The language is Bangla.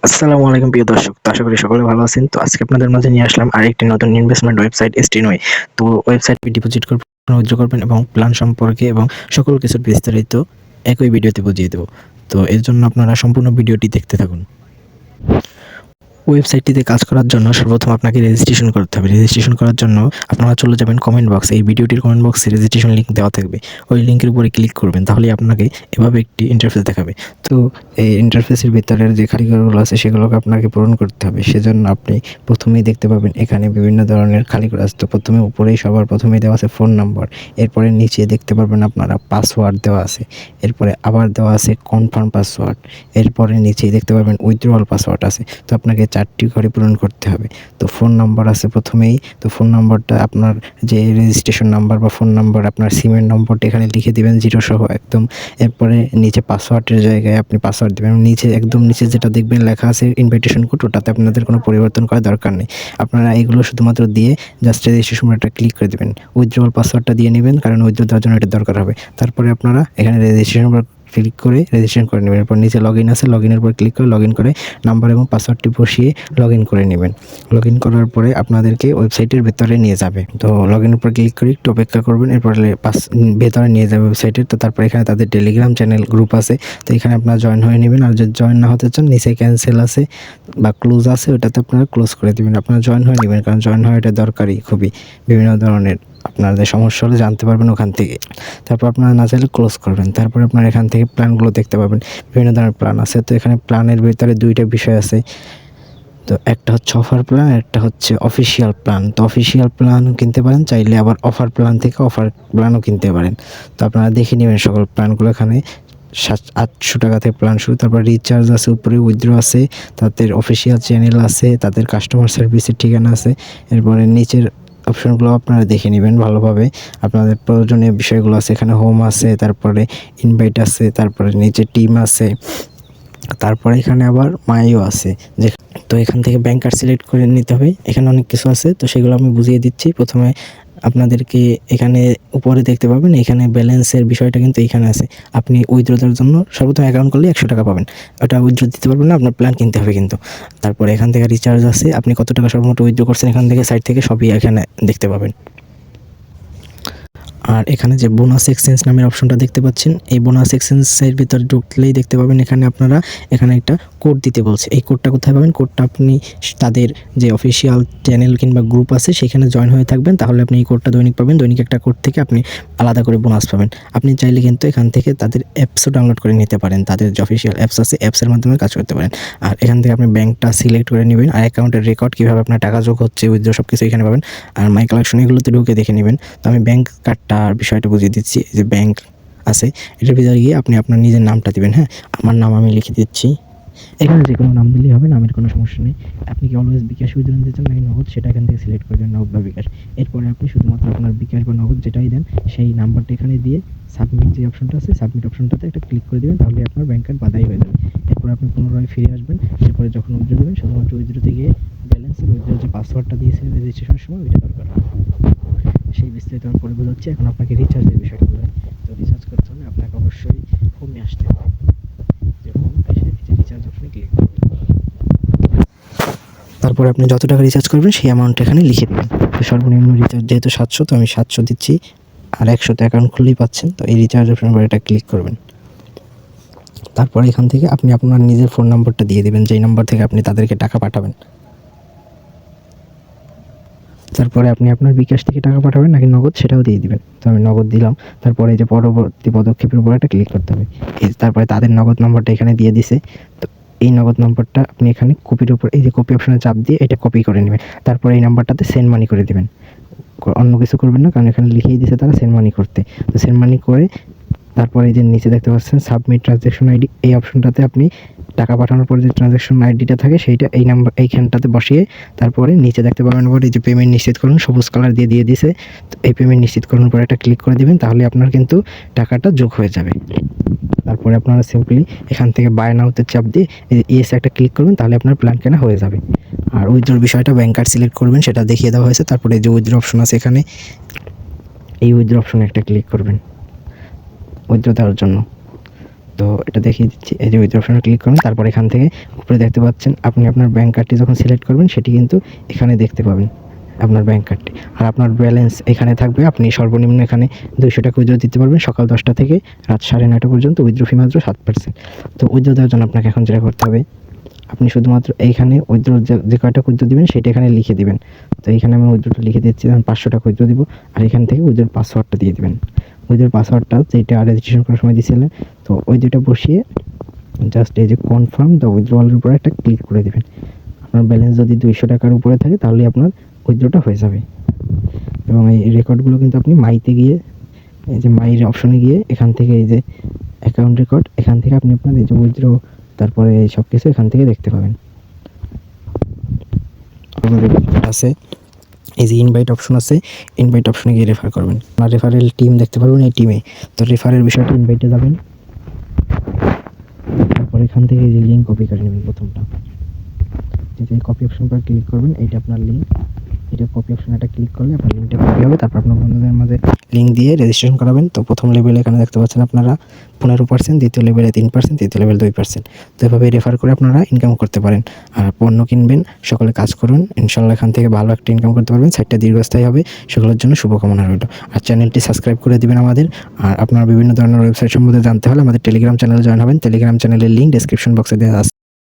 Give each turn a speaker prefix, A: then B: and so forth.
A: আসসালামু আলাইকুম প্রিয় দর্শক। তো আশা করি সকলে ভালো আছেন। তো আজকে আপনাদের মাঝে নিয়ে আসলাম আরেকটি নতুন ইনভেস্টমেন্ট ওয়েবসাইট স্টিনওয়ে। তো ওয়েবসাইটে ডিপোজিট করবেন, উইথড্র করবেন এবং প্ল্যান সম্পর্কে এবং সকল কিছুর বিস্তারিত একই ভিডিওতে বুঝিয়ে দেব। তো এর জন্য আপনারা সম্পূর্ণ ভিডিওটি দেখতে থাকুন। ওয়েবসাইটটিতে কাজ করার জন্য সর্বপ্রথম আপনাকে রেজিস্ট্রেশন করতে হবে। রেজিস্ট্রেশন করার জন্য আপনারা চলে যাবেন কমেন্ট বক্সে। এই ভিডিওটির কমেন্ট বক্সে রেজিস্ট্রেশন লিঙ্ক দেওয়া থাকবে। ওই লিঙ্কের উপরে ক্লিক করবেন, তাহলে আপনাকে এভাবে একটি ইন্টারফেস দেখাবে। তো এই ইন্টারফেসের ভিতরের যে খালিঘরগুলো আছে সেগুলোকে আপনাকে পূরণ করতে হবে। সেজন্য আপনি প্রথমেই দেখতে পাবেন এখানে বিভিন্ন ধরনের খালিঘর আছে। তো প্রথমে উপরেই সবার প্রথমেই দেওয়া আছে ফোন নাম্বার, এরপরে নিচে দেখতে পারবেন আপনারা পাসওয়ার্ড দেওয়া আছে, এরপরে আবার দেওয়া আছে কনফার্ম পাসওয়ার্ড, এরপরে নিচেই দেখতে পারবেন উইথড্রয়াল পাসওয়ার্ড আছে। তো আপনাকে 4টি ঘরে পূরণ করতে হবে। তো ফোন নাম্বার আছে প্রথমেই। তো ফোন নাম্বারটা আপনার যে রেজিস্ট্রেশন নাম্বার বা ফোন নাম্বার আপনার সিমের নম্বরটা এখানে লিখে দিবেন 0 সহ একদম। এরপরে নিচে পাসওয়ার্ডের জায়গায় আপনি পাসওয়ার্ড দিবেন। নিচে একদম নিচে যেটা দেখবেন লেখা আছে ইনভাইটেশন কোড, ওটাতে আপনাদের কোনো পরিবর্তন করার দরকার নেই। আপনারা এগুলো শুধুমাত্র দিয়ে জাস্ট রেজিস্ট্রেশন বাটনটা ক্লিক করে দিবেন। উইথড্রয়াল পাসওয়ার্ডটা দিয়ে নেবেন, কারণ উইথড্র দেওয়ার জন্য এটা দরকার হবে। তারপরে আপনারা এখানে রেজিস্ট্রেশন ক্লিক করে রেজিস্ট্রেশন করে নেবেন। এরপর নিচে লগইন আছে, লগইনের উপর ক্লিক করে লগইন করে নাম্বার এবং পাসওয়ার্ডটি বসিয়ে লগইন করে নেবেন। লগইন করার পরে আপনাদেরকে ওয়েবসাইটের ভেতরে নিয়ে যাবে। তো লগইনের উপর ক্লিক করে একটু অপেক্ষা করবেন, এরপর ভেতরে নিয়ে যাবে ওয়েবসাইটের। তো তারপর এখানে তাদের টেলিগ্রাম চ্যানেল গ্রুপ আছে, তো এখানে আপনারা জয়েন হয়ে নেবেন। আর যদি জয়েন না হতে চান নিচে ক্যান্সেল আছে বা ক্লোজ আছে, ওটাতে আপনারা ক্লোজ করে দেবেন। আপনারা জয়েন হয়ে নেবেন, কারণ জয়েন হওয়া এটা দরকারি খুবই। বিভিন্ন ধরনের আপনাদের সমস্যা হলে জানতে পারবেন ওখান থেকে। তারপর আপনারা না চাইলে ক্লোজ করবেন। তারপর আপনারা এখান থেকে প্ল্যানগুলো দেখতে পাবেন, বিভিন্ন ধরনের প্ল্যান আছে। তো এখানে প্ল্যানের ভিতরে 2টা বিষয় আছে। তো একটা হচ্ছে অফার প্ল্যান, একটা হচ্ছে অফিসিয়াল প্ল্যান। তো অফিসিয়াল প্ল্যান কিনতে পারেন, চাইলে আবার অফার প্ল্যান থেকে অফার প্ল্যানও কিনতে পারেন। তো আপনারা দেখে নেবেন সকল প্ল্যানগুলো। এখানে 800 টাকা থেকে প্ল্যান শুরু। তারপর রিচার্জ আছে, উপরে উইথড্র আছে, তাদের অফিসিয়াল চ্যানেল আছে, তাদের কাস্টমার সার্ভিসের ঠিকানা আছে। এরপরে নিচের অপশনগুলো আপনারা দেখে নেবেন ভালোভাবে। আপনাদের প্রয়োজনীয় বিষয়গুলো আছে, এখানে হোম আছে, তারপরে ইনভাইট আছে, তারপরে নিচে টিম আছে, তারপরে এখানে আবার মাইও আছে। যে তো এখান থেকে ব্যাংক কার্ড সিলেক্ট করে নিতে হবে। এখানে অনেক কিছু আছে, তো সেগুলো আমি বুঝিয়ে দিচ্ছি। প্রথমে আপনাদেরকে এখানে উপরে দেখতে পাবেন, এখানে ব্যালেন্সের বিষয়টা কিন্তু এখানে আছে। আপনি উইথড্র দেওয়ার জন্য সর্বপ্রথম অ্যাকাউন্ট করলে 100 টাকা পাবেন। ওটা উইথড্র দিতে পারবেন না, আপনার প্ল্যান কিনতে হবে কিন্তু। তারপরে এখান থেকে রিচার্জ আছে, আপনি কত টাকা সর্বমোট উইথড্র করছেন এখান থেকে সাইড থেকে সবই এখানে দেখতে পাবেন। আর এখানে যে বোনাস এক্সচেঞ্জ নামের অপশনটা দেখতে পাচ্ছেন, এই বোনাস এক্সচেঞ্জের ভিতরে ঢুকলেই দেখতে পাবেন এখানে আপনারা এখানে একটা কোড দিতে বলছে। এই কোডটা কোথায় পাবেন? কোডটা আপনি তাদের যে অফিসিয়াল চ্যানেল কিংবা গ্রুপ আছে সেখানে জয়েন হয়ে থাকবেন, তাহলে আপনি এই কোডটা দৈনিক পাবেন। দৈনিক একটা কোড থেকে আপনি আলাদা করে বোনাস পাবেন। আপনি চাইলে কিন্তু এখান থেকে তাদের অ্যাপসও ডাউনলোড করে নিতে পারেন। তাদের যে অফিসিয়াল অ্যাপস আছে, অ্যাপসের মাধ্যমে কাজ করতে পারেন। আর এখান থেকে আপনি ব্যাংকটা সিলেক্ট করে নেবেন, আর অ্যাকাউন্টের রেকর্ড কীভাবে আপনার টাকা যোগ হচ্ছে, উইথড্র সব কিছু এখানে পাবেন। আর মাই কালেকশন এগুলোতে ঢুকে দেখে নেবেন। তো আমি ব্যাংক কার্ডটার বিষয়টা বুঝিয়ে দিচ্ছি। যে ব্যাংক আছে, এটার ভিতরে গিয়ে আপনি আপনার নিজের নামটা দিবেন। হ্যাঁ, আমার নাম আমি লিখে দিচ্ছি। এখানে যে কোনো নাম দিলেই হবে, নামের কোনো সমস্যা নেই। আপনি কি অলওয়েজ বিকাশ উইথড্র নিতে চান নাকি নগদ, সেটা এখান থেকে সিলেক্ট করে দেন, নগদ বা বিকাশ। এরপরে আপনি শুধুমাত্র আপনার বিকাশ বা নগদ যেটাই দেন সেই নাম্বারটা এখানে দিয়ে সাবমিট যে অপশনটা আছে, সাবমিট অপশনটাতে একটা ক্লিক করে দেবেন, তাহলে আপনার ব্যাংক কার্ড বাদাই হয়ে যাবে। এরপর আপনি পুনরায় ফিরে আসবেন। এরপরে যখন উইথড্র দেবেন শুধুমাত্র উইথড্রতে গিয়ে ব্যালেন্সের উইথড্র যে পাসওয়ার্ডটা দিয়েছিলেন রেজিস্ট্রেশনের সময় ওইটা দরকার। সেই বিস্তারিত আমি পরে বোঝাচ্ছি। এখন আপনাকে রিচার্জের বিষয়টা বোঝাই। তো রিচার্জ করতে হলে আপনাকে অবশ্যই হোমে আসতে হবে। যে হোম এসে রিচার্জ অপশনে ক্লিক করবেন। তারপরে আপনি যত টাকা রিচার্জ করবেন সেই অ্যামাউন্ট এখানে লিখে দেবেন। তো সর্বনিম্ন রিচার্জ যেহেতু 700, তো আমি 700 দিচ্ছি। আর 100 অ্যাকাউন্ট খুললেই পাচ্ছেন। তো এই রিচার্জ অপশন পরে এটা ক্লিক করবেন। তারপরে এখান থেকে আপনি আপনার নিজের ফোন নম্বরটা দিয়ে দেবেন, যেই নম্বর থেকে আপনি তাদেরকে টাকা পাঠাবেন। তারপরে আপনি আপনার বিকাশ থেকে টাকা পাঠাবেন নাকি নগদ সেটাও দিয়ে দিবেন। তো আমি নগদ দিলাম। তারপরে এই যে পরবর্তী পদক্ষেপের উপর একটা ক্লিক করতে হবে। তারপরে তাদের নগদ নম্বরটা এখানে দিয়ে দিছে। তো এই নগদ নম্বরটা আপনি এখানে কপির উপর এই যে কপি অপশনে চাপ দিয়ে এটা কপি করে নেবেন। তারপরে এই নাম্বারটাতে সেন্ড মানি করে দেবেন। অন্য কিছু করবেন না, কারণ এখানে লিখেই দিয়েছে তারা সেন্ড মানি করতে। তো সেন্ড মানি করে তারপরে এই যে নিচে দেখতে পাচ্ছেন সাবমিট ট্রানজ্যাকশন আইডি, এই অপশনটাতে আপনি টাকা পাঠানোর পরে যে ট্রানজ্যাকশন আইডিটা থাকে সেইটা এই নাম্বার এইখানটাতে বসিয়ে তারপরে নিচে দেখতে পাবেন আবার এই যে পেমেন্ট নিশ্চিত করুন সবুজ কালার দিয়ে দিয়ে দিছে। তো এই পেমেন্ট নিশ্চিত করানোর পরে একটা ক্লিক করে দেবেন, তাহলে আপনার কিন্তু টাকাটা যোগ হয়ে যাবে। তারপরে আপনারা সিম্পলি এখান থেকে বাই নাওতে চাপ দিয়ে ইয়েস একটা ক্লিক করবেন, তাহলে আপনার প্ল্যান কেনা হয়ে যাবে। আর উইথড্রর বিষয়টা ব্যাংক কার্ড সিলেক্ট করবেন, সেটা দেখিয়ে দেওয়া হয়েছে। তারপরে যে উইথড্র অপশন আছে এখানে এই উইথড্র অপশনে একটা ক্লিক করবেন উইথড্র দেওয়ার জন্য। তো এটা দেখিয়ে দিচ্ছি। এই যে উইথড্র অপশনে ক্লিক করুন, তারপর এখান থেকে উপরে দেখতে পাচ্ছেন আপনি আপনার ব্যাঙ্ক কার্ডটি যখন সিলেক্ট করবেন সেটি কিন্তু এখানে দেখতে পাবেন আপনার ব্যাঙ্ক কার্ডটি। আর আপনার ব্যালেন্স এখানে থাকবে। আপনি সর্বনিম্ন এখানে 200 টাকা উইথড্র দিতে পারবেন সকাল 10টা থেকে রাত 9:30 পর্যন্ত। উইথড্র ফি মাত্র 7%। তো উইথড্র দেওয়ার জন্য আপনাকে এখন যেটা করতে হবে, আপনি শুধুমাত্র এইখানে উইথড্র যে কয়টা উইথড্র দিবেন সেটা এখানে লিখে দিবেন। তো এইখানে আমি উইথড্রটা লিখে দিচ্ছি, ধরুন 500 টাকা উইথড্র দিব। আর এখান থেকে উইথড্রর পাসওয়ার্ডটা দিয়ে দিবেন। উইথড্রর পাসওয়ার্ডটা যেটা রেজিস্ট্রেশন করার সময় দিয়েছিলেন, তো ওই দুটো বসিয়ে জাস্ট এই যে কনফার্ম দ্য উইথড্রয়ালের উপরে একটা ক্লিক করে দিবেন। আপনার ব্যালেন্স যদি 200 টাকার উপরে থাকে তাহলে আপনার উইথড্রটা হয়ে যাবে। এবং এই রেকর্ডগুলো কিন্তু আপনি মাইতে গিয়ে, এই যে মাইয়ের অপশনে গিয়ে এখান থেকে এই যে অ্যাকাউন্ট রেকর্ড, এখান থেকে আপনি আপনার এই যে উইথড্র, তারপরে এই সব কিছু এখান থেকে দেখতে পাবেন। আছে এই যে ইনভাইট অপশন আছে, ইনভাইট অপশনে গিয়ে রেফার করবেন। আপনার রেফারেল টিম দেখতে পারবেন এই টিমে। তো রেফারের বিষয়টা ইনভাইটে যাবেন, তারপর এখান থেকে এই যে লিঙ্ক কপি করে নেবেন। প্রথমটা যে কপি অপশন পর ক্লিক করবেন, এইটা আপনার লিঙ্ক। এটা কপি অপশন এটা ক্লিক করলে আপনার লিঙ্কটা কপি হবে। তারপর আপনার বন্ধুদের মাঝে লিঙ্ক দিয়ে রেজিস্ট্রেশন করাবেন। তো প্রথম লেভেলে এখানে দেখতে পাচ্ছেন আপনারা 15%, দ্বিতীয় লেভেলে 3%, তৃতীয় লেভেল 2%। তো এভাবে রেফার করে আপনারা ইনকাম করতে পারেন। আর পণ্য কিনবেন, সকলে কাজ করুন, ইনশাল্লাহ এখান থেকে ভালো একটা ইনকাম করতে পারবেন। সাইটটা দীর্ঘস্থায়ী হবে। সকলের জন্য শুভকামনা রইল। আর চ্যানেলটি সাবস্ক্রাইব করে দিবেন আমাদের। আর আপনারা বিভিন্ন ধরনের ওয়েবসাইট সম্বন্ধে জানতে হলে আমাদের টেলিগ্রাম চ্যানেলে জয়েন হবেন। টেলিগ্রাম চ্যানেলের লিঙ্ক ডেসক্রিপশন বক্সে দেওয়া আছে।